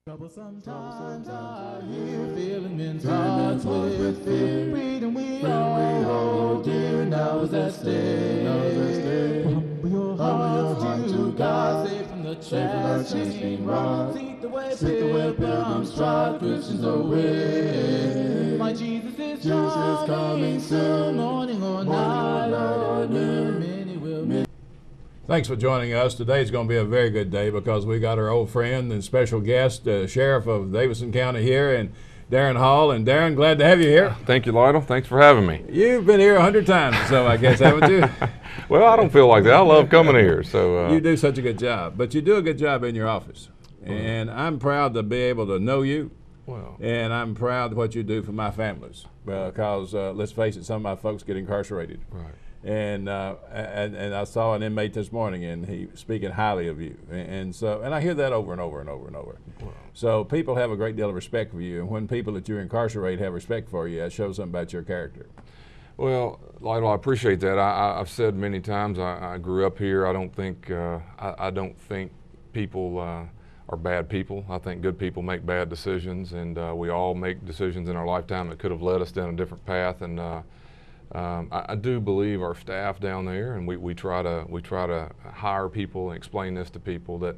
Sometimes I hear feeling men's hearts with fear. Freedom we hold dear, now is that stay. Humble your heart to God, safe from the chastening rod. Seek the way pilgrims trod, Christians away. My Jesus is coming soon, morning or night or noon, many will meet. Thanks for joining us. Today is going to be a very good day because we got our old friend and special guest, Sheriff of Davidson County here, and Darron Hall. And Darron, glad to have you here. Thank you, Lytle. Thanks for having me. You've been here 100 times or so, I guess, haven't you? Well, I don't feel like that. I love coming here. So you do such a good job, but you do a good job in your office. And I'm proud to be able to know you. Well, and I'm proud of what you do for my families because, let's face it, some of my folks get incarcerated. right. And I saw an inmate this morning, and he speaking highly of you, and I hear that over and over and over and over. Wow. So people have a great deal of respect for you, and when people that you incarcerate have respect for you, that shows something about your character. Well, Lytle, I appreciate that. I've said many times I grew up here. I don't think people are bad people. I think good people make bad decisions, and we all make decisions in our lifetime that could have led us down a different path. And I do believe our staff down there, and we try to hire people and explain this to people that,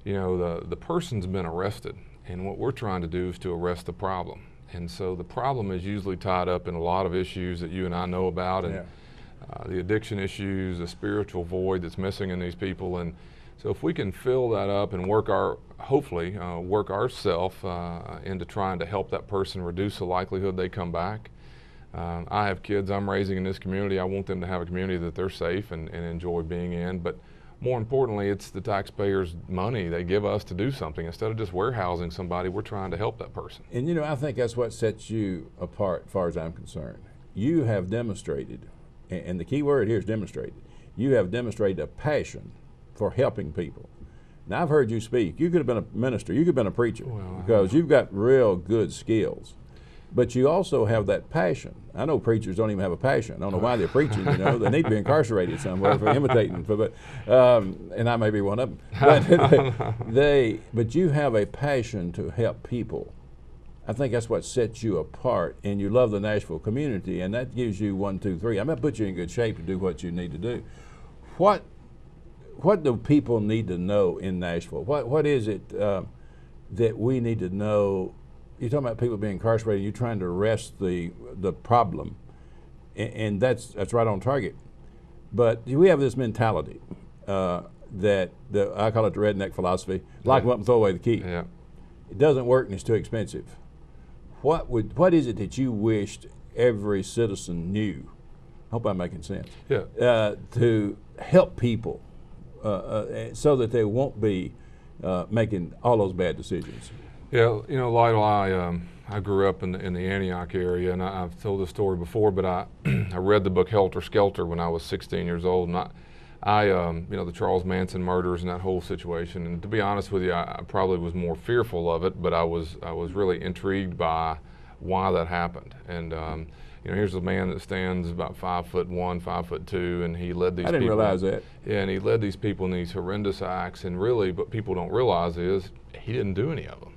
you know, the person's been arrested, and what we're trying to do is to arrest the problem. And so the problem is usually tied up in a lot of issues that you and I know about, and the addiction issues, the spiritual void that's missing in these people. And so if we can fill that up and hopefully work ourselves into trying to help that person reduce the likelihood they come back. I have kids I'm raising in this community. I want them to have a community that they're safe and enjoy being in. But more importantly, it's the taxpayers' money they give us to do something. Instead of just warehousing somebody, we're trying to help that person. And you know, I think that's what sets you apart as far as I'm concerned. You have demonstrated, and the key word here is demonstrated, you have demonstrated a passion for helping people. Now, I've heard you speak. You could have been a minister. You could have been a preacher because you've got real good skills. But you also have that passion. I know preachers don't even have a passion. I don't know why they're preaching. You know, they need to be incarcerated somewhere for imitating. And I may be one of them. But you have a passion to help people. I think that's what sets you apart. And you love the Nashville community, and that gives you 1, 2, 3. I'm going to put you in good shape to do what you need to do. What do people need to know in Nashville? What is it that we need to know? You're talking about people being incarcerated. You're trying to arrest the problem, and that's right on target. But we have this mentality that I call it the redneck philosophy: lock them up and throw away the key. Yeah. It doesn't work, and it's too expensive. What is it that you wished every citizen knew? I hope I'm making sense. Yeah. To help people so that they won't be making all those bad decisions. Yeah, you know, Lytle, I grew up in the Antioch area, and I've told this story before, but I read the book Helter Skelter when I was 16 years old, and you know, the Charles Manson murders and that whole situation. And to be honest with you, I probably was more fearful of it, but I was really intrigued by why that happened. And you know, here's a man that stands about 5'1", 5'2", and he led these people. I didn't realize that. Yeah, and he led these people in these horrendous acts, and really what people don't realize is he didn't do any of them.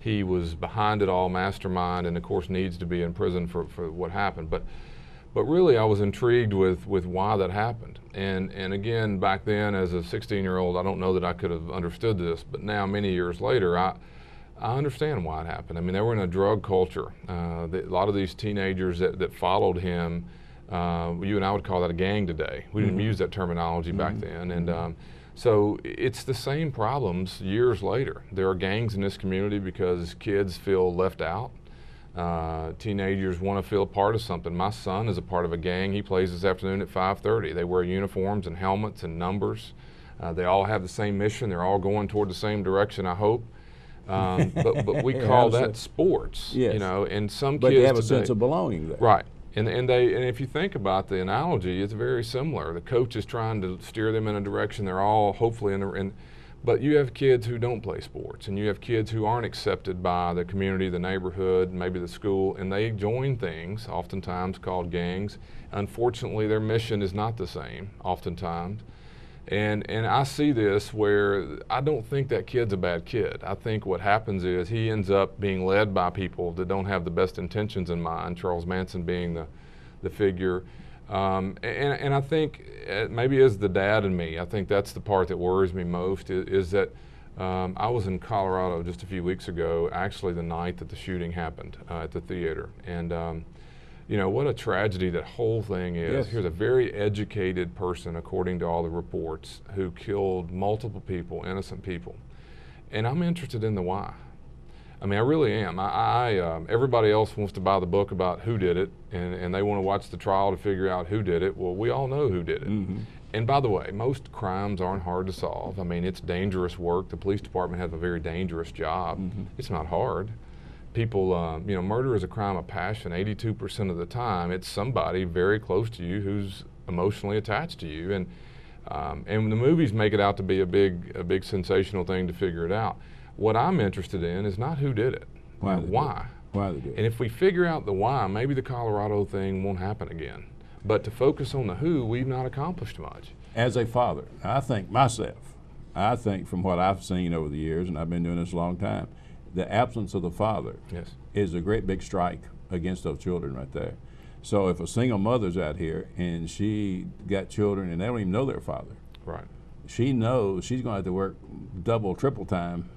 He was behind it all, mastermind, and of course needs to be in prison for what happened. But really I was intrigued with why that happened. And again, back then as a 16-year-old, I don't know that I could have understood this, but now many years later, I understand why it happened. I mean, they were in a drug culture. A lot of these teenagers that followed him, you and I would call that a gang today. We didn't use that terminology back then. And so it's the same problems years later. There are gangs in this community because kids feel left out. Teenagers want to feel a part of something. My son is a part of a gang. He plays this afternoon at 5:30. They wear uniforms and helmets and numbers. They all have the same mission. They're all going toward the same direction, I hope. But we call that sports, yes. You know, and some but kids they have a today, sense of belonging there. Right. And if you think about the analogy, it's very similar. The coach is trying to steer them in a direction. They're all hopefully but you have kids who don't play sports, and you have kids who aren't accepted by the community, the neighborhood, maybe the school, and they join things, oftentimes called gangs. Unfortunately, their mission is not the same, oftentimes. And I see this where I don't think that kid's a bad kid. I think what happens is he ends up being led by people that don't have the best intentions in mind, Charles Manson being the figure. And I think maybe as the dad in me, I think that's the part that worries me most is that I was in Colorado just a few weeks ago, actually the night that the shooting happened at the theater. And you know, what a tragedy that whole thing is. Yes. Here's a very educated person, according to all the reports, who killed multiple people, innocent people. And I'm interested in the why. I mean, I really am. Everybody else wants to buy the book about who did it, and they want to watch the trial to figure out who did it. Well, we all know who did it. Mm-hmm. And by the way, most crimes aren't hard to solve. I mean, it's dangerous work. The police department has a very dangerous job. Mm-hmm. It's not hard. People, you know, murder is a crime of passion. 82% of the time, it's somebody very close to you who's emotionally attached to you, and the movies make it out to be a big sensational thing to figure it out. What I'm interested in is not who did it, why. Why they did it. And if we figure out the why, maybe the Colorado thing won't happen again. But to focus on the who, we've not accomplished much. As a father, I think from what I've seen over the years, and I've been doing this a long time, the absence of the father is a great big strike against those children right there. So if a single mother's out here and she got children and they don't even know their father, right? She knows she's going to have to work double, triple time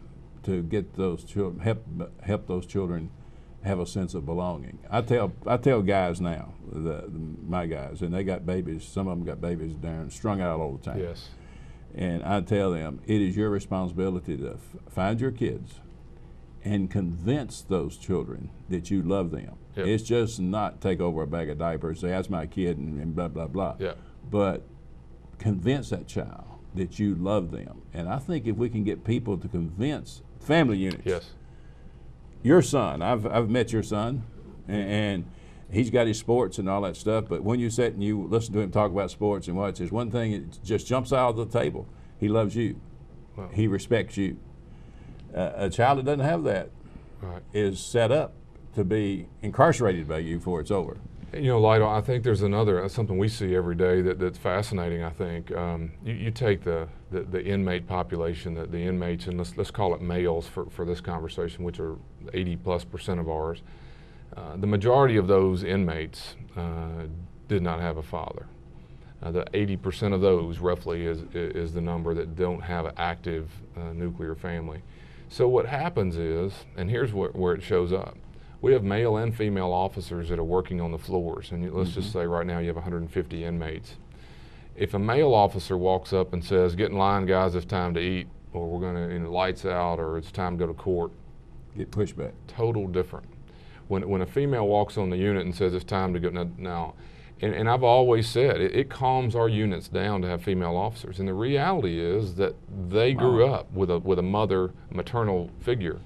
to get those children, help those children have a sense of belonging. I tell guys now, my guys, and they got babies. Some of them got babies strung out all the time. Yes. And I tell them it is your responsibility to find your kids and convince those children that you love them. Yep. It's just not take over a bag of diapers, say, that's my kid, and blah, blah, blah. Yep. But convince that child that you love them. And I think if we can get people to convince family units. Yes. Your son, I've met your son, and he's got his sports and all that stuff, but when you sit and you listen to him talk about sports and watch, there's one thing that just jumps out of the table. He loves you. Wow. He respects you. A child that doesn't have that is set up to be incarcerated by you before it's over. You know, Lido, I think there's something we see every day that's fascinating, I think. You take the inmate population, the inmates, and let's call it males for this conversation, which are 80+% of ours. The majority of those inmates did not have a father. The 80% of those, roughly, is the number that don't have an active nuclear family. So what happens is, and here's where it shows up, we have male and female officers that are working on the floors, and let's just say right now you have 150 inmates. If a male officer walks up and says, get in line guys, it's time to eat, or we're going to, lights out, or it's time to go to court. Get pushback. Total different. When a female walks on the unit and says it's time to go, now, and I've always said, it calms our units down to have female officers, and the reality is that they grew up with a maternal figure.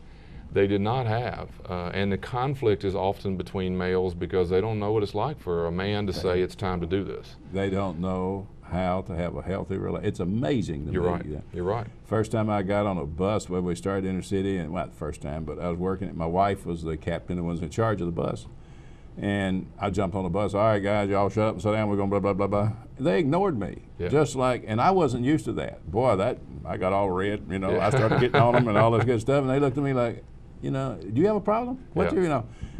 They did not have, and the conflict is often between males because they don't know what it's like for a man to say it's time to do this. They don't know how to have a healthy relationship. It's amazing to me. You're right. You're right. First time I got on a bus when we started inner city, and not the first time, but I was working. My wife was the captain who was in charge of the bus, and I jumped on the bus. All right, guys, y'all shut up and sit down. We're going blah blah blah blah. They ignored me, just like, and I wasn't used to that. Boy, I got all red. I started getting on them and all this good stuff, and they looked at me like, do you have a problem?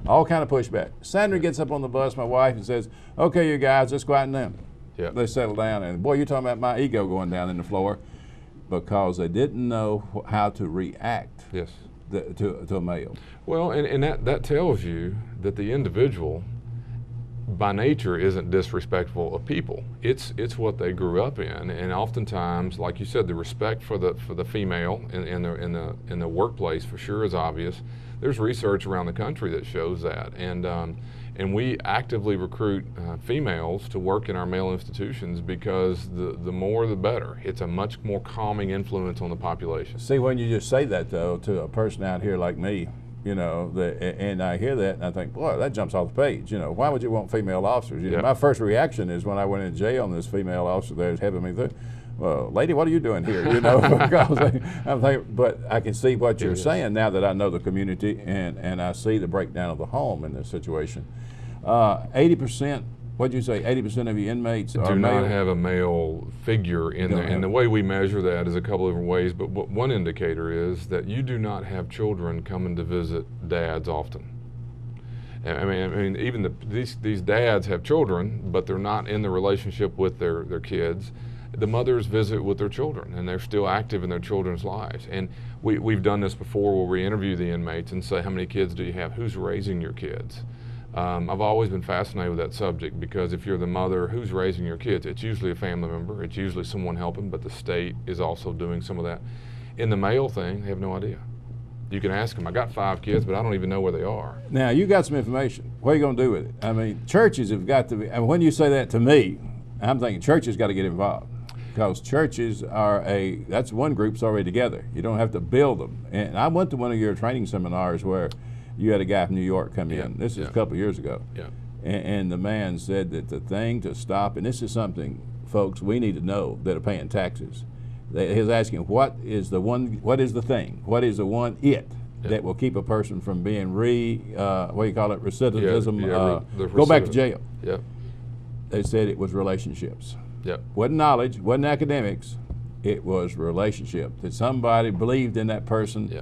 All kind of pushback. Sandra gets up on the bus, my wife, and says, okay, you guys, let's quieten them. Yeah. They settle down, and boy, you're talking about my ego going down in the floor because they didn't know how to react to a male. Well, and that tells you that the individual by nature isn't disrespectful of people. It's what they grew up in, and oftentimes, like you said, the respect for the female in the workplace for sure is obvious. There's research around the country that shows that, and we actively recruit females to work in our male institutions because the more the better. It's a much more calming influence on the population. See, when you just say that though to a person out here like me, and I hear that and I think, boy, that jumps off the page. Why would you want female officers? My first reaction is when I went in jail and this female officer there is helping me through, well, lady, what are you doing here? Because I'm thinking, but I can see what you're saying now that I know the community and I see the breakdown of the home in this situation. 80% What'd you say? 80% of your inmates are do male? not have a male figure in there. And the way we measure that is a couple of different ways, but one indicator is that you do not have children coming to visit dads often. I mean, even these dads have children, but they're not in the relationship with their kids. The mothers visit with their children, and they're still active in their children's lives. And we've done this before, where we interview the inmates and say, how many kids do you have? Who's raising your kids? I've always been fascinated with that subject, because if you're the mother, who's raising your kids? It's usually a family member. It's usually someone helping, but the state is also doing some of that. In the male thing, they have no idea. You can ask them, I got 5 kids, but I don't even know where they are. Now, you got some information. What are you going to do with it? I mean, churches have got to be, and when you say that to me, I'm thinking churches got to get involved, because churches are that's one group's already together. You don't have to build them. And I went to one of your training seminars where you had a guy from New York come in. This is a couple of years ago. Yeah. And the man said that the thing to stop, and this is something, folks, we need to know that are paying taxes. He was asking, what is the thing? What is the one that will keep a person from being what do you call it, recidivism, go back to jail? Yep. They said it was relationships. Yep. Wasn't knowledge, wasn't academics, it was relationship. That somebody believed in that person. Yeah.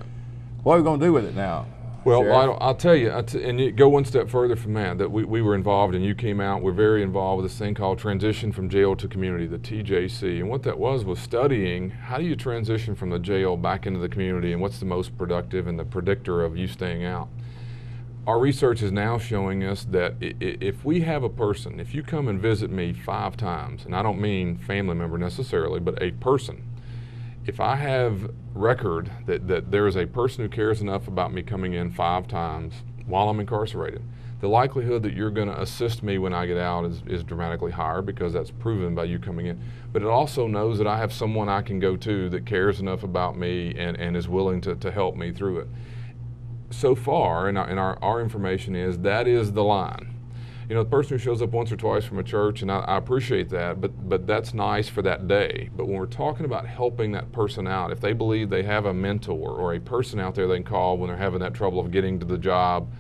What are we going to do with it now? Well, I'll tell you, and you go one step further from that we were involved, and you came out, we're very involved with this thing called Transition from Jail to Community, the TJC. And what that was studying how do you transition from the jail back into the community, and what's the most productive and the predictor of you staying out. Our research is now showing us that if we have a person, if you come and visit me 5 times, and I don't mean family member necessarily, but a person, if I have record that there is a person who cares enough about me coming in 5 times while I'm incarcerated, the likelihood that you're going to assist me when I get out is dramatically higher, because that's proven by you coming in. But it also knows that I have someone I can go to that cares enough about me and is willing to help me through it. So far, and our information is that is the line. You know, the person who shows up once or twice from a church, and I appreciate that, but that's nice for that day. But when we're talking about helping that person out, if they believe they have a mentor or a person out there they can call when they're having that trouble of getting to the job,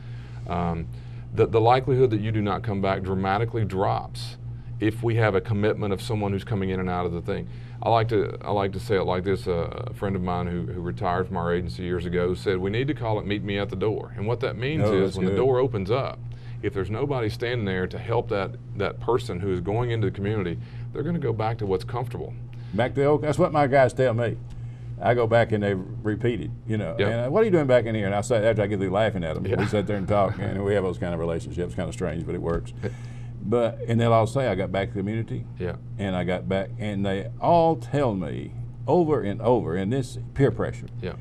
the likelihood that you do not come back dramatically drops if we have a commitment of someone who's coming in and out of the thing. I like to say it like this. A friend of mine who retired from our agency years ago said, we need to call it meet me at the door. And what that means is when the door opens up, if there's nobody standing there to help that person who is going into the community, they're going to go back to what's comfortable. Back to the old, that's what my guys tell me. I go back and they repeat it, you know. Yep. And what are you doing back in here? And I say, after I get through laughing at them, Yeah. we sit there and talk, and we have those kind of relationships, kind of strange, but it works. And they'll all say, I got back to the community, Yeah. and I got back, and they all tell me over and over, and this peer pressure. Yeah.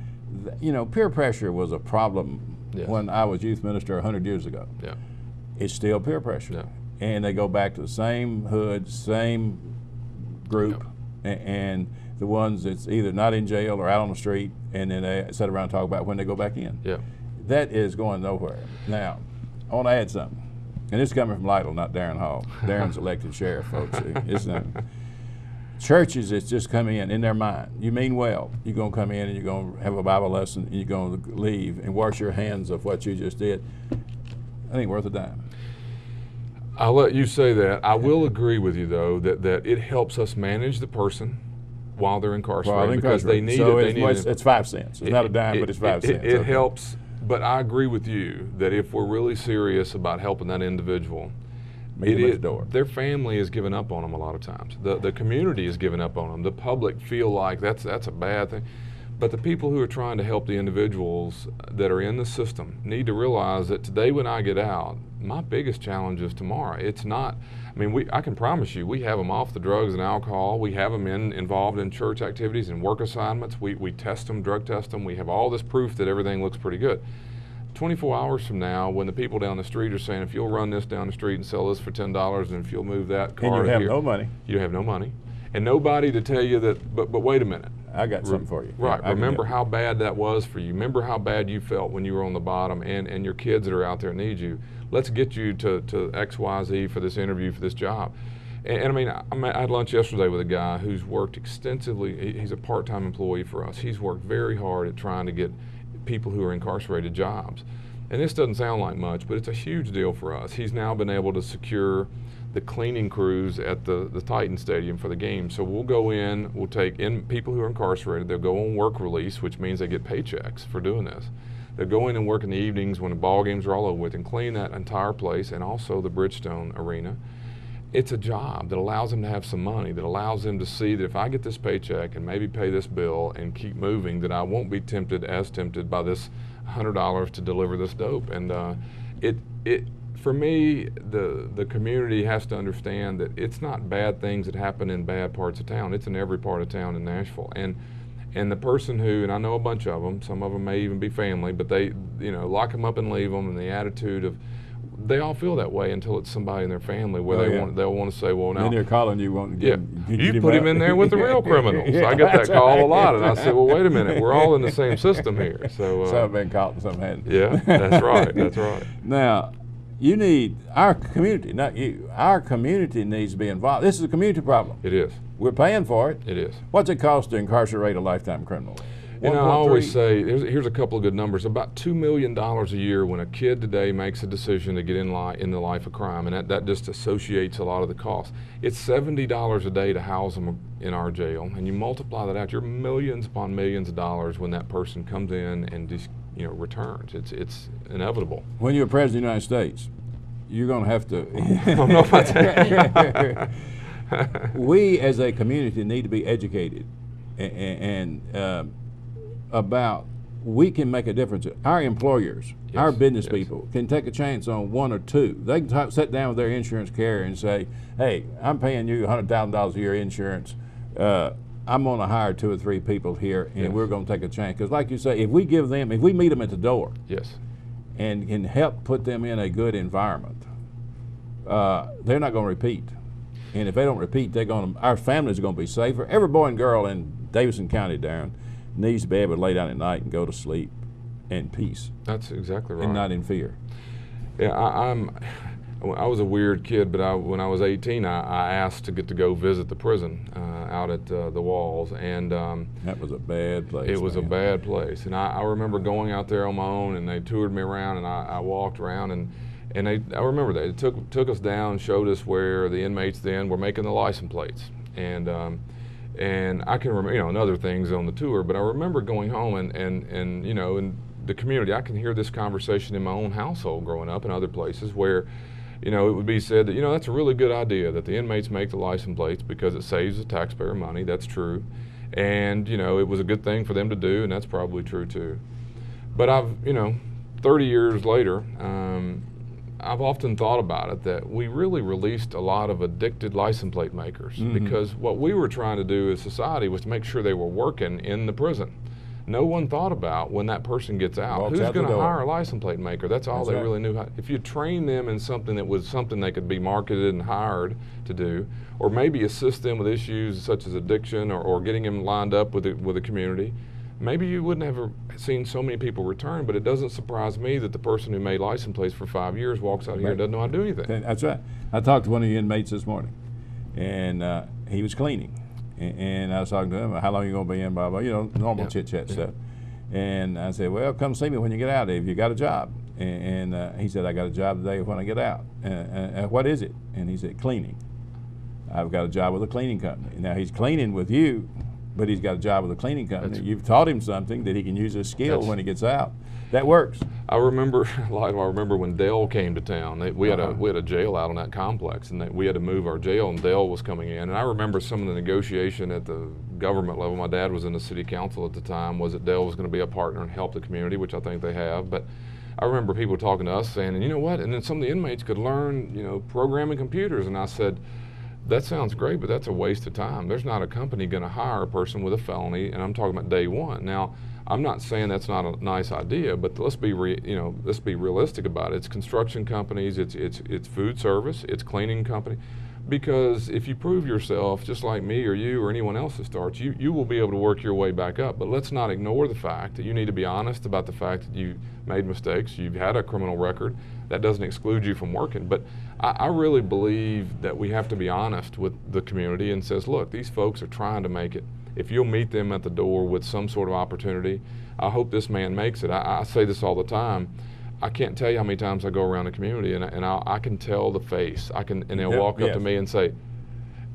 You know, peer pressure was a problem when I was youth minister 100 years ago. Yeah. It's still peer pressure. Yeah. And they go back to the same hood, same group, and the ones that's either not in jail or out on the street, and then they sit around and talk about when they go back in. Yeah. That is going nowhere. Now, I want to add something. And this is coming from Lytle, not Darron Hall. Darron's elected sheriff, folks. It's churches that's just come in their mind. You mean well. You're going to come in and you're going to have a Bible lesson and you're going to leave and wash your hands of what you just did. That ain't worth a dime. I'll let you say that. I will agree with you, though, that it helps us manage the person while they're incarcerated, because they need so it. It's 5 cents. It's not a dime, but it's 5 cents. It helps, but I agree with you that if we're really serious about helping that individual, their family is giving up on them a lot of times. The community is giving up on them. The public feel like that's a bad thing. But the people who are trying to help the individuals that are in the system need to realize that today when I get out, my biggest challenge is tomorrow. It's not, I mean, I can promise you, we have them off the drugs and alcohol. We have them involved in church activities and work assignments. We test them, drug test them. We have all this proof that everything looks pretty good. 24 hours from now, when the people down the street are saying, if you'll run this down the street and sell this for $10, and if you'll move that car and you have here, no money. You have no money. And nobody to tell you that, but wait a minute. I got something for you. Right. Yeah, remember how bad that was for you. Remember how bad you felt when you were on the bottom, and your kids that are out there need you. Let's get you to XYZ for this interview, for this job. And I mean, I had lunch yesterday with a guy who's worked extensively. He's a part-time employee for us. He's worked very hard at trying to get people who are incarcerated jobs. and this doesn't sound like much, but it's a huge deal for us. He's now been able to secure the cleaning crews at the Titan Stadium for the game. So we'll go in, we'll take in people who are incarcerated, they'll go on work release, which means they get paychecks for doing this. They'll go in and work in the evenings when the ball games are all over with and clean that entire place and also the Bridgestone Arena. It's a job that allows them to have some money, that allows them to see that if I get this paycheck and maybe pay this bill and keep moving, that I won't be tempted by this $100 to deliver this dope. And for me, the community has to understand that it's not bad things that happen in bad parts of town. It's in every part of town in Nashville. And the person who, and I know a bunch of them, some of them may even be family, but they, lock them up and leave them, and the attitude of, they all feel that way until it's somebody in their family where they'll want to say, well, now. Then they're calling you, wanting to you put him in there with the real criminals. Yeah. I get that call a lot, and I say, well, wait a minute, we're all in the same system here. So some have been caught and some hadn't. Yeah, that's right, that's right. Now, you need, our community, not you, our community needs to be involved. This is a community problem. It is. We're paying for it. It is. What's it cost to incarcerate a lifetime criminal? I always say, here's a couple of good numbers. About $2 million a year when a kid today makes a decision to get in the life of crime, and that just associates a lot of the costs. It's $70 a day to house them in our jail, and you multiply that out, you're millions upon millions of dollars when that person comes in and just, returns. It's inevitable. When you're president of the United States, you're going to have to. I don't know about that. We as a community need to be educated and about we can make a difference. Our employers, yes, our business yes. people can take a chance on one or two. They can sit down with their insurance carrier and say, hey, I'm paying you $100,000 a year insurance. I'm going to hire 2 or 3 people here, and yes. we're going to take a chance. Because like you say, if we meet them at the door, yes, and can help put them in a good environment, they're not going to repeat. And if they don't repeat, our families are going to be safer. Every boy and girl in Davidson County, Darren, needs to be able to lay down at night and go to sleep in peace. That's exactly right. And not in fear. Yeah, I was a weird kid, but when I was 18, I asked to get to go visit the prison out at the Walls, and that was a bad place. It was a bad place, and I remember going out there on my own, and they toured me around, and I walked around, and I remember they took us down, showed us where the inmates then were making the license plates, and I can remember, and other things on the tour, but I remember going home and in the community, I can hear this conversation in my own household growing up and other places where, it would be said that, that's a really good idea that the inmates make the license plates because it saves the taxpayer money. That's true. And, it was a good thing for them to do, and that's probably true too. But 30 years later, I've often thought about it that we really released a lot of addicted license plate makers, mm-hmm. because what we were trying to do as society was to make sure they were working in the prison. No one thought about when that person gets out, who's going to hire a license plate maker? That's all they really knew. If you train them in something that was something they could be marketed and hired to do, or maybe assist them with issues such as addiction or getting them lined up with the community, maybe you wouldn't have seen so many people return. But it doesn't surprise me that the person who made license plates for 5 years walks out here and doesn't know how to do anything. That's right. I talked to one of the inmates this morning, and he was cleaning. And I was talking to him, how long are you going to be in, blah, blah, normal chit-chat stuff. And I said, well, come see me when you get out if you got a job. And he said, I got a job today when I get out. What is it? And he said, cleaning. I've got a job with a cleaning company. Now, he's cleaning with you, but he's got a job with a cleaning company. You've taught him something that he can use as skill when he gets out. That works. I remember when Dell came to town. We had a jail out on that complex, and we had to move our jail, and Dell was coming in. And I remember some of the negotiation at the government level. My dad was in the city council at the time. Was that Dell was going to be a partner and help the community, which I think they have. But I remember people talking to us saying, and you know what? And then some of the inmates could learn, programming computers. And I said, that sounds great, but that's a waste of time. There's not a company going to hire a person with a felony, and I'm talking about day one. Now, I'm not saying that's not a nice idea, but let's be realistic about it. It's construction companies, it's food service, it's cleaning company. Because if you prove yourself, just like me or you or anyone else that starts, you will be able to work your way back up. But let's not ignore the fact that you need to be honest about the fact that you made mistakes, you've had a criminal record. That doesn't exclude you from working. But I really believe that we have to be honest with the community and says, look, these folks are trying to make it. If you'll meet them at the door with some sort of opportunity, I hope this man makes it. I say this all the time. I can't tell you how many times I go around the community and I can tell the face. And they'll walk up to me and say,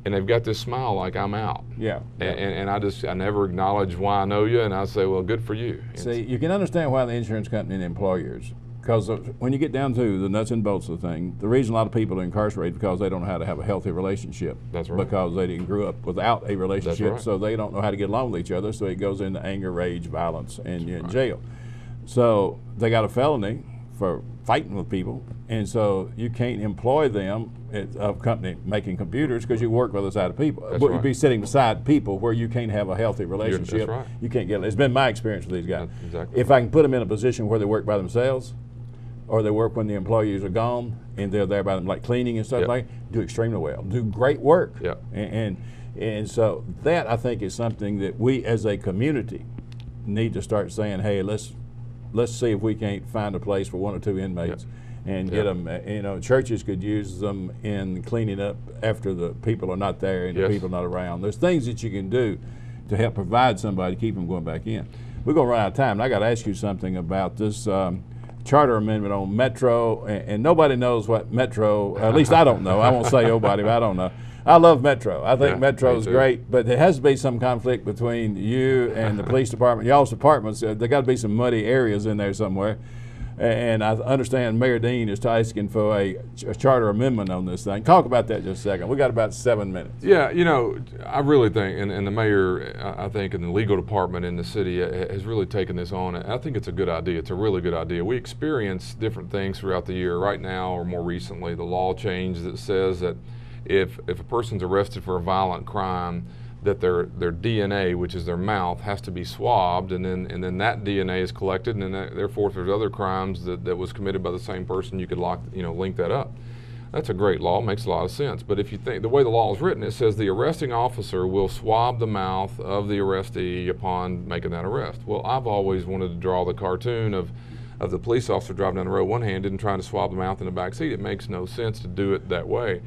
and they've got this smile like I'm out. Yeah. And I never acknowledge why I know you, and I say, well, good for you. See, you can understand why the insurance company and the employers, because when you get down to the nuts and bolts of the thing, the reason a lot of people are incarcerated is because they don't know how to have a healthy relationship. That's right. Because they didn't grow up without a relationship, That's right. so they don't know how to get along with each other, so it goes into anger, rage, violence, and you're in jail. So they got a felony for fighting with people, and so you can't employ them at a company making computers because you work with a side of people. That's You'd right. be sitting beside people where you can't have a healthy relationship. That's right. You can't get it. It's been my experience with these guys. That's exactly If I can put them in a position where they work by themselves, or they work when the employees are gone and they're there by them, like cleaning and stuff like that, do extremely well, do great work. Yep. And so that, I think, is something that we as a community need to start saying, hey, let's see if we can't find a place for 1 or 2 inmates and get them. You know, churches could use them in cleaning up after the people are not there and the people not around. There's things that you can do to help provide somebody to keep them going back in. We're going to run out of time, and I got to ask you something about this charter amendment on Metro, and nobody knows what Metro, at least I don't know. I won't say nobody, but I don't know. I love Metro. I think Metro is great, but there has to be some conflict between you and the police department, y'all's departments. There got to be some muddy areas in there somewhere. And I understand Mayor Dean is asking for a charter amendment on this thing. Talk about that just a second. We got about 7 minutes. Yeah, you know, I really think, and the mayor, I think, and the legal department in the city has really taken this on. And I think it's a good idea. It's a really good idea. We experience different things throughout the year. Right now, or more recently, the law changed that says that if a person's arrested for a violent crime, that their DNA, which is their mouth, has to be swabbed, and then that DNA is collected, and then therefore if there's other crimes that was committed by the same person, you could link that up. That's a great law, makes a lot of sense. But if you think the way the law is written, it says the arresting officer will swab the mouth of the arrestee upon making that arrest. Well, I've always wanted to draw the cartoon of the police officer driving down the road one-handed and trying to swab the mouth in the back seat. It makes no sense to do it that way.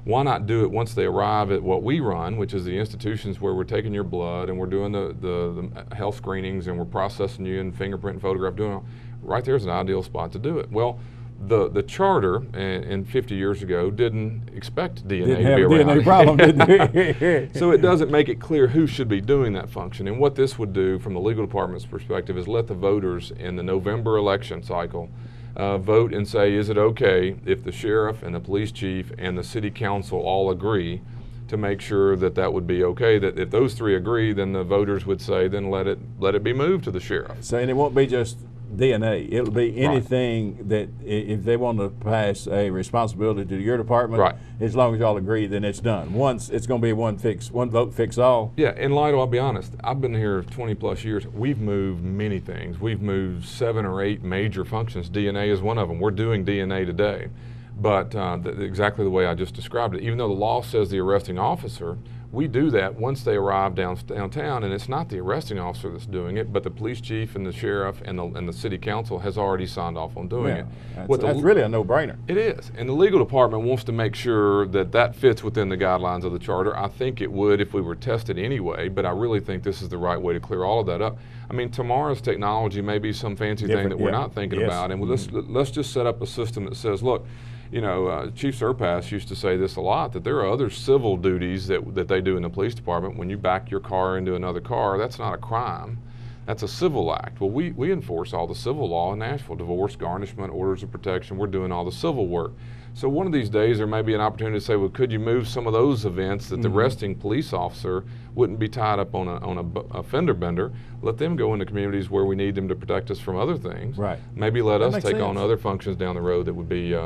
Why not do it once they arrive at what we run, which is the institutions where we're taking your blood and we're doing the health screenings and we're processing you and fingerprint and photograph, doing all, right there's an ideal spot to do it. Well, the charter and 50 years ago didn't expect DNA to be around. DNA problem, didn't it? So it doesn't make it clear who should be doing that function. And what this would do from the legal department's perspective is let the voters in the November election cycle vote and say, is it okay if the sheriff and the police chief and the city council all agree to make sure that would be okay, that if those three agree, then the voters would say, then let it be moved to the sheriff. So, and it won't be just DNA. It'll be anything that if they want to pass a responsibility to your department, as long as y'all agree, then it's done. Once it's going to be one vote fix all. Yeah, and Lido, I'll be honest, I've been here 20 plus years. We've moved many things. We've moved 7 or 8 major functions. DNA is one of them. We're doing DNA today. But exactly the way I just described it, even though the law says the arresting officer, we do that once they arrive downtown, and it's not the arresting officer that's doing it, but the police chief and the sheriff and the city council has already signed off on doing it. That's really a no-brainer. It is, and the legal department wants to make sure that fits within the guidelines of the charter. I think it would if we were tested anyway, but I really think this is the right way to clear all of that up. I mean, tomorrow's technology may be some fancy thing that we're not thinking about, and let's just set up a system that says, look, you know, Chief Surpass used to say this a lot, that there are other civil duties that they do in the police department. When you back your car into another car, that's not a crime. That's a civil act. Well, we enforce all the civil law in Nashville, divorce, garnishment, orders of protection. We're doing all the civil work. So one of these days there may be an opportunity to say, well, could you move some of those events that the arresting police officer wouldn't be tied up on a fender bender, let them go into communities where we need them to protect us from other things. Right. Maybe let us take on other functions down the road that would be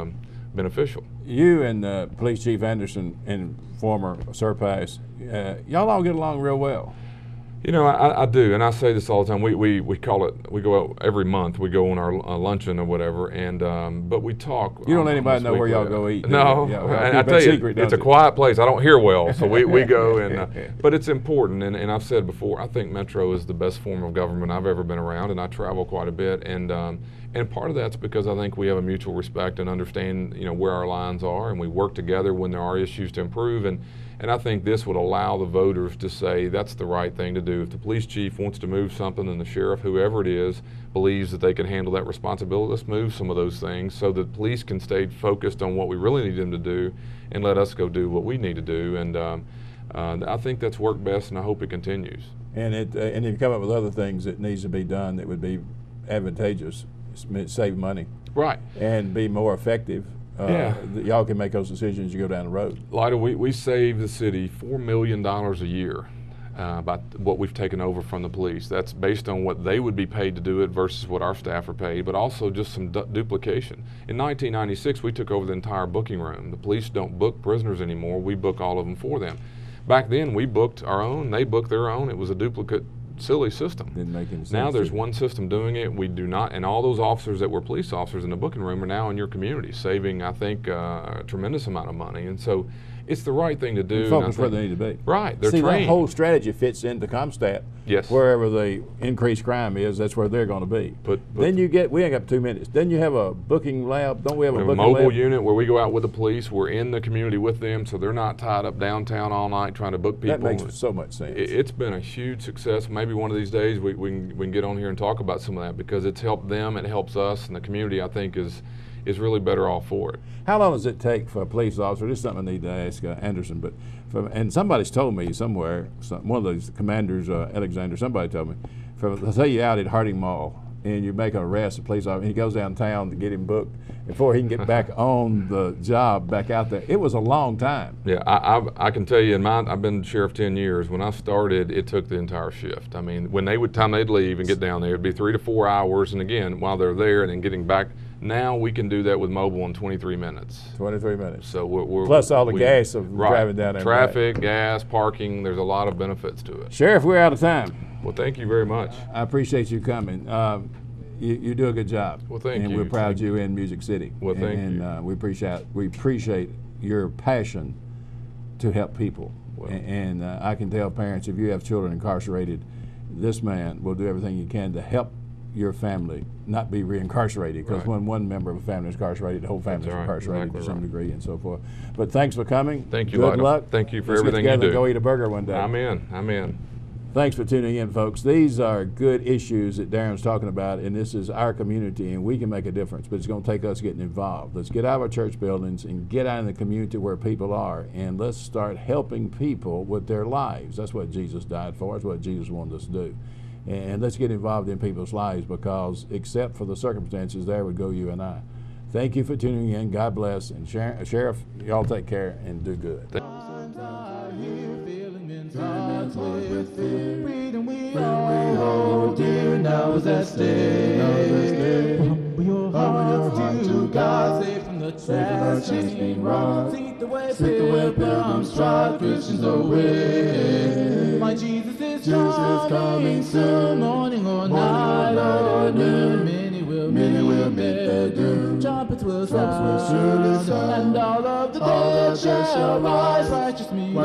beneficial. You and Police Chief Anderson and former Surpass, y'all all get along real well. You know, I do, and I say this all the time. We call it. We go out every month. We go on our luncheon or whatever, and but we talk. You don't let anybody know where y'all go eat. No, and I tell you, it's a quiet place. I don't hear well, so we go and. But it's important, and I've said before, I think Metro is the best form of government I've ever been around, and I travel quite a bit, and part of that's because I think we have a mutual respect and understand, you know, where our lines are, and we work together when there are issues to improve. And I think this would allow the voters to say that's the right thing to do. If the police chief wants to move something and the sheriff, whoever it is, believes that they can handle that responsibility, let's move some of those things so that police can stay focused on what we really need them to do and let us go do what we need to do. And I think that's worked best, and I hope it continues. And if you come up with other things that needs to be done that would be advantageous, save money, right, and be more effective, y'all can make those decisions as you go down the road. Lyda, we save the city $4 million a year by what we've taken over from the police. That's based on what they would be paid to do it versus what our staff are paid, but also just some duplication. In 1996, we took over the entire booking room. The police don't book prisoners anymore. We book all of them for them. Back then, we booked our own, they booked their own. It was a duplicate, silly system. Didn't make any sense. Now there's one system doing it. We do not, and all those officers that were police officers in the booking room are now in your community, saving, I think, a tremendous amount of money. And so it's the right thing to do. Focus where they need to be. Right, they're See, trained. that whole strategy fits into ComStat. Yes. Wherever the increased crime is, that's where they're going to be. But then you get, we ain't got 2 minutes. Then you have a booking lab. Don't we have a booking mobile lab? unit where we go out with the police. We're in the community with them, so they're not tied up downtown all night trying to book people. That makes so much sense. It's been a huge success. Maybe one of these days we can get on here and talk about some of that, because it's helped them, it helps us, and the community, I think, is really better off for it. How long does it take for a police officer? This is something I need to ask Anderson, but and somebody's told me somewhere, one of those commanders, Alexander, somebody told me, let's say you're out at Harding Mall and you make an arrest, a police officer, and he goes downtown to get him booked before he can get back on the job, back out there. It was a long time. Yeah, I can tell you, I've been sheriff 10 years. When I started, it took the entire shift. I mean, when they'd leave and get down there, it'd be 3 to 4 hours, and again, while they're there and then getting back. Now we can do that with mobile in 23 minutes. 23 minutes. So we're plus all the gas of driving down there. Traffic, gas, parking, there's a lot of benefits to it. Sheriff, we're out of time. Well, thank you very much. I appreciate you coming. You do a good job. Well, thank you. And we're proud of you in Music City. Well, thank you. And we appreciate your passion to help people. Well, and I can tell parents, if you have children incarcerated, this man will do everything he can to help your family not be reincarcerated, because when one member of a family is incarcerated, the whole family is incarcerated to some degree, and so forth. But thanks for coming. Thank you. Good luck. Thank you for Let's everything get you together do. And go eat a burger one day. I'm in. Thanks for tuning in, folks. These are good issues that Darren's talking about, and this is our community, and we can make a difference, but it's going to take us getting involved. Let's get out of our church buildings and get out in the community where people are, and let's start helping people with their lives. That's what Jesus died for. That's what Jesus wanted us to do. And let's get involved in people's lives, because except for the circumstances, there would go you and I. Thank you for tuning in. God bless. And Sheriff, y'all take care and do good. Freedom we all hold dear, now is at stake. Humble your heart to God, save from the chastening rod. Seek the way pilgrims trod, Christians away. My Jesus is coming soon, morning or night or noon. Many will meet their doom. Trumpets will sound, and all of the dead shall rise. Righteous men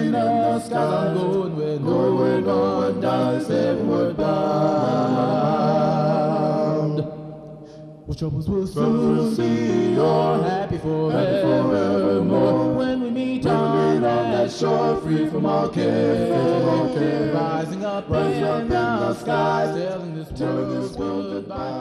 in the skies. I'm going where no one dies, heavenward bound. Well, troubles will soon be o'er, happy forevermore. When we meet on that shore, free from all care, rising up in the skies, telling this world goodbye.